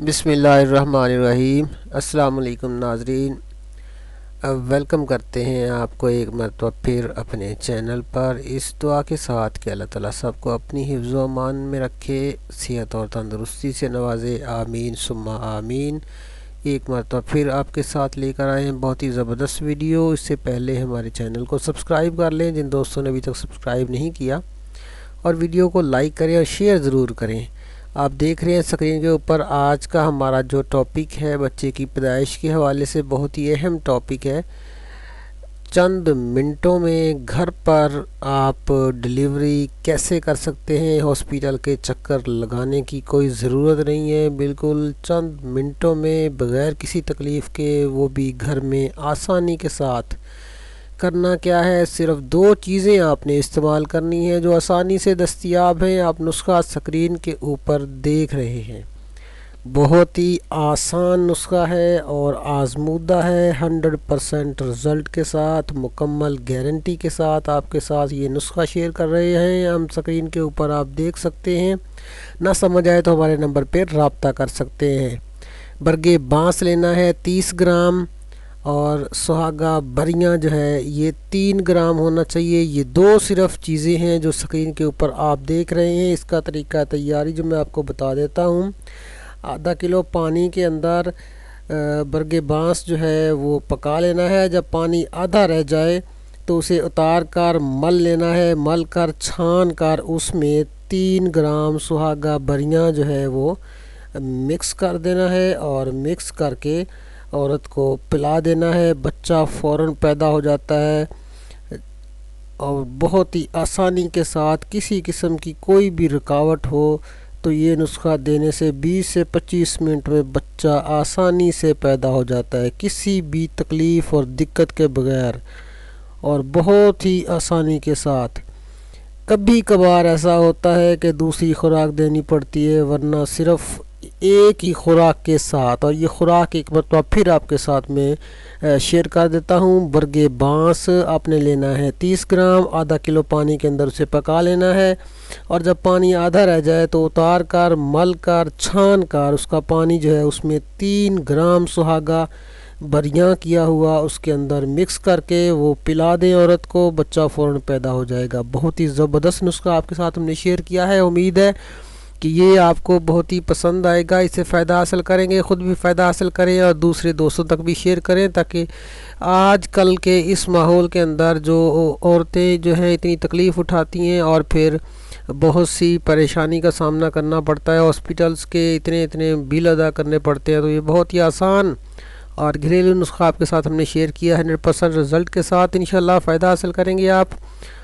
بسم اللہ الرحمن الرحیم۔ السلام علیکم ناظرین، ویلکم کرتے ہیں آپ کو ایک مرتبہ پھر اپنے چینل پر، اس دعا کے ساتھ کہ اللہ تعالیٰ سب کو اپنی حفظ و امان میں رکھے، صحت اور تندرستی سے نوازے، آمین ثم آمین۔ ایک مرتبہ پھر آپ کے ساتھ لے کر آئے ہیں بہت ہی زبردست ویڈیو۔ اس سے پہلے ہمارے چینل کو سبسکرائب کر لیں جن دوستوں نے ابھی تک سبسکرائب نہیں کیا، اور ویڈیو کو لائک کریں اور شیئر ضرور کریں۔ آپ دیکھ رہے ہیں اسکرین کے اوپر آج کا ہمارا جو ٹاپک ہے بچے کی پیدائش کے حوالے سے بہت ہی اہم ٹاپک ہے۔ چند منٹوں میں گھر پر آپ ڈلیوری کیسے کر سکتے ہیں، ہاسپیٹل کے چکر لگانے کی کوئی ضرورت نہیں ہے، بالکل چند منٹوں میں بغیر کسی تکلیف کے، وہ بھی گھر میں آسانی کے ساتھ۔ کرنا کیا ہے، صرف دو چیزیں آپ نے استعمال کرنی ہیں جو آسانی سے دستیاب ہیں۔ آپ نسخہ اسکرین کے اوپر دیکھ رہے ہیں، بہت ہی آسان نسخہ ہے اور آزمودہ ہے، 100% رزلٹ کے ساتھ، مکمل گارنٹی کے ساتھ آپ کے ساتھ یہ نسخہ شیئر کر رہے ہیں ہم۔ اسکرین کے اوپر آپ دیکھ سکتے ہیں، نہ سمجھ آئے تو ہمارے نمبر پہ رابطہ کر سکتے ہیں۔ برگ بانس لینا ہے 30 گرام، اور سہاگا بریاں جو ہے یہ 3 گرام ہونا چاہیے۔ یہ دو صرف چیزیں ہیں جو اسکرین کے اوپر آپ دیکھ رہے ہیں۔ اس کا طریقہ تیاری جو میں آپ کو بتا دیتا ہوں۔ آدھا کلو پانی کے اندر برگ بانس جو ہے وہ پکا لینا ہے۔ جب پانی آدھا رہ جائے تو اسے اتار کر مل لینا ہے، مل کر چھان کر اس میں 3 گرام سہاگا بریاں جو ہے وہ مکس کر دینا ہے، اور مکس کر کے عورت کو پلا دینا ہے۔ بچہ فوراً پیدا ہو جاتا ہے، اور بہت ہی آسانی کے ساتھ، کسی قسم کی کوئی بھی رکاوٹ ہو تو یہ نسخہ دینے سے 20 سے 25 منٹ میں بچہ آسانی سے پیدا ہو جاتا ہے، کسی بھی تکلیف اور دقت کے بغیر، اور بہت ہی آسانی کے ساتھ۔ کبھی کبھار ایسا ہوتا ہے کہ دوسری خوراک دینی پڑتی ہے، ورنہ صرف ایک ہی خوراک کے ساتھ، اور یہ خوراک ایک مرتبہ پھر آپ کے ساتھ میں شیئر کر دیتا ہوں۔ برگ بانس آپ نے لینا ہے 30 گرام، آدھا کلو پانی کے اندر اسے پکا لینا ہے، اور جب پانی آدھا رہ جائے تو اتار کر مل کر چھان کر اس کا پانی جو ہے اس میں 3 گرام سہاگا بریاں کیا ہوا اس کے اندر مکس کر کے وہ پلا دیں عورت کو، بچہ فوراً پیدا ہو جائے گا۔ بہت ہی زبردست نسخہ آپ کے ساتھ ہم نے شیئر کیا ہے، امید ہے کہ یہ آپ کو بہت ہی پسند آئے گا، اس سے فائدہ حاصل کریں گے، خود بھی فائدہ حاصل کریں اور دوسرے دوستوں تک بھی شیئر کریں، تاکہ آج کل کے اس ماحول کے اندر جو عورتیں جو ہیں اتنی تکلیف اٹھاتی ہیں اور پھر بہت سی پریشانی کا سامنا کرنا پڑتا ہے، ہاسپیٹلز کے اتنے بل ادا کرنے پڑتے ہیں، تو یہ بہت ہی آسان اور گھریلو نسخہ آپ کے ساتھ ہم نے شیئر کیا ہے 100% رزلٹ کے ساتھ۔ انشاءاللہ فائدہ حاصل کریں گے آپ،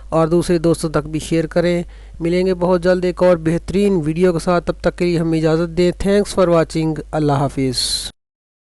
اور دوسرے دوستوں تک بھی شیئر کریں۔ ملیں گے بہت جلد ایک اور بہترین ویڈیو کے ساتھ، تب تک کے لیے ہمیں اجازت دیں۔ تھینکس فار واچنگ، اللہ حافظ۔